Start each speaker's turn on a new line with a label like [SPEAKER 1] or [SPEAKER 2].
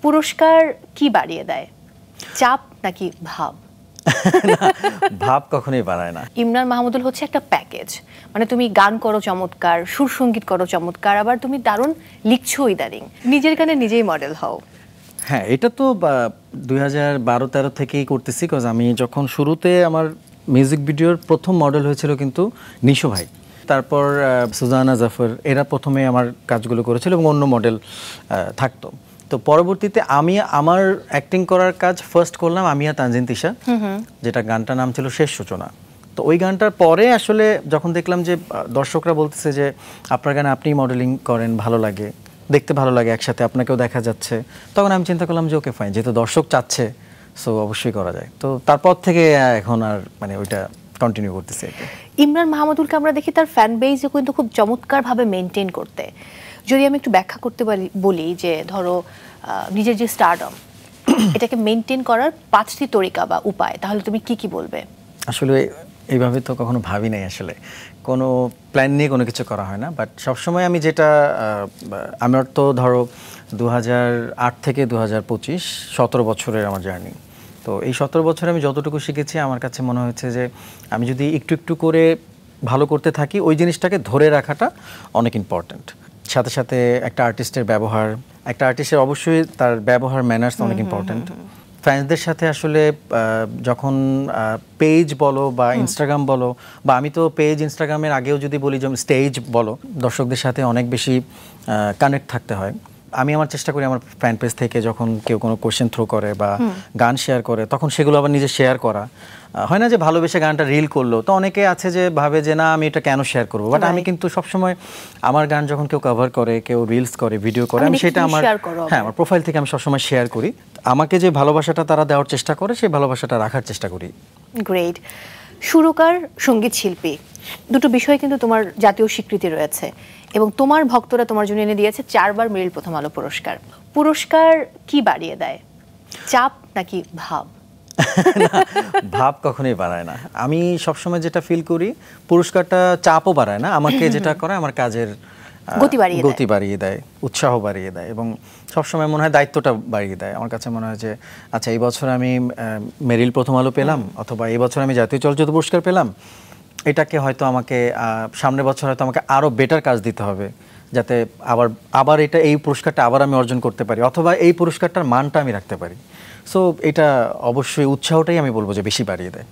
[SPEAKER 1] পুরস্কার কি বাড়িয়ে দেয়, চাপ নাকি ভাব?
[SPEAKER 2] ভাব কখনোই বাড়ায় না।
[SPEAKER 1] ইমরান মাহমুদুল হচ্ছে একটা প্যাকেজ, মানে তুমি গান করো চমৎকার, সুর সঙ্গীত করো চমৎকার, আবার তুমি দারুণ লিখছো ইদানিং, নিজের গানে নিজেই মডেল হও।
[SPEAKER 2] হ্যাঁ, এটা তো 2012-13 থেকেই করতেছি, বিকজ আমি যখন শুরুতে আমার মিউজিক ভিডিওর প্রথম মডেল হয়েছিল কিন্তু নিশো ভাই, তারপর সুজানা জাফর, এরা প্রথমে আমার কাজগুলো করেছিল এবং অন্য মডেল থাকতো। তো পরবর্তীতে আমি আমার অ্যাক্টিং করার কাজ ফার্স্ট করলাম আমিয়া তানজিন তিশা, যেটা গানটার নাম ছিল শেষ সূচনা। তো ওই গানটার পরে আসলে যখন দেখলাম যে দর্শকরা বলতেছে যে আপনার গানে আপনি মডেলিং করেন, ভালো লাগে, দেখতে ভালো লাগে, একসাথে আপনাকেও দেখা যাচ্ছে, তখন আমি চিন্তা করলাম যে ওকে ফাইন, যেহেতু দর্শক চাচ্ছে সো অবশ্যই করা যায়। তো তারপর থেকে এখন আর মানে ওইটা কন্টিনিউ করতেছি।
[SPEAKER 1] ইমরান মাহমুদুলকে আমরা দেখি তার ফ্যান বেজ কিন্তু খুব চমৎকারভাবে মেনটেন করতে। যদি আমি একটু ব্যাখ্যা করতে বলি যে ধরো নিজের যে স্টারডম এটাকে মেনটেন করার 5টি তরিকা বা উপায়, তাহলে তুমি কি কি বলবে?
[SPEAKER 2] আসলে এইভাবে তো কখনো ভাবি নাই, আসলে কোনো প্ল্যান নিয়ে কোনো কিছু করা হয় না। বাট সবসময় আমি যেটা, আমার তো ধরো 2008 থেকে 2025 17 বছরের আমার জার্নি। তো এই 17 বছরে আমি যতটুকু শিখেছি, আমার কাছে মনে হয়েছে যে আমি যদি একটু একটু করে ভালো করতে থাকি, ওই জিনিসটাকে ধরে রাখাটা অনেক ইম্পর্ট্যান্ট। সাথে সাথে একটা আর্টিস্টের ব্যবহার, একটা আর্টিস্টের অবশ্যই তার ব্যবহার, ম্যানার্স অনেক ইম্পর্ট্যান্ট। ফ্যান্সদের সাথে আসলে যখন পেজ বলো বা ইনস্টাগ্রাম বলো, বা আমি তো পেজ ইনস্টাগ্রামের আগেও যদি বলি যেমন স্টেজ বলো, দর্শকদের সাথে অনেক বেশি কানেক্ট থাকতে হয়। আমি আমার চেষ্টা করি আমার ফ্যান পেজ থেকে যখন কেউ কোনো কোয়েশ্চেন থ্রো করে বা গান শেয়ার করে, তখন সেগুলো আবার নিজে শেয়ার করা। হয় না যে ভালোবেসে গানটা রিল করলো, তো অনেকে আছে যে ভাবে যে না আমি এটা কেন শেয়ার করবো, বাট আমি কিন্তু সবসময় আমার গান যখন কেউ কভার করে, কেউ রিলস করে, ভিডিও করে, আমি সেটা আমার আমার প্রোফাইল থেকে আমি সবসময় শেয়ার করি। আমাকে যে ভালোবাসাটা তারা দেওয়ার চেষ্টা করে, সেই ভালোবাসাটা রাখার চেষ্টা করি।
[SPEAKER 1] গ্রেট। সুরকার, সঙ্গীত শিল্পী, দুটো বিষয় কিন্তু তোমার জাতীয় স্বীকৃতি রয়েছে এবং তোমার ভক্তরা তোমার জন্য এনে দিয়েছে 4বার মেরিল প্রথম আলো পুরস্কার। পুরস্কার কি বাড়িয়ে দেয়, চাপ নাকি ভাব?
[SPEAKER 2] ভাব কখনোই বাড়ায় না। আমি সবসময় যেটা ফিল করি, পুরস্কারটা চাপও বাড়ায় না, আমাকে যেটা করে আমার কাজের গতি বাড়িয়ে দেয়, উৎসাহ বাড়িয়ে দেয়, এবং সবসময় মনে হয় দায়িত্বটা বাড়িয়ে দেয়। আমার কাছে মনে হয় যে আচ্ছা এই বছর আমি মেরিল প্রথম আলো পেলাম, অথবা এই বছর আমি জাতীয় চলচ্চিত্র পুরস্কার পেলাম, এটাকে হয়তো আমাকে সামনের বছর হয়তো আমাকে আরও বেটার কাজ দিতে হবে, যাতে আবার এই পুরস্কারটা আবার আমি অর্জন করতে পারি, অথবা এই পুরস্কারটার মানটা আমি রাখতে পারি। সো এটা অবশ্যই উৎসাহটাই আমি বলবো যে বেশি বাড়িয়ে দেয়।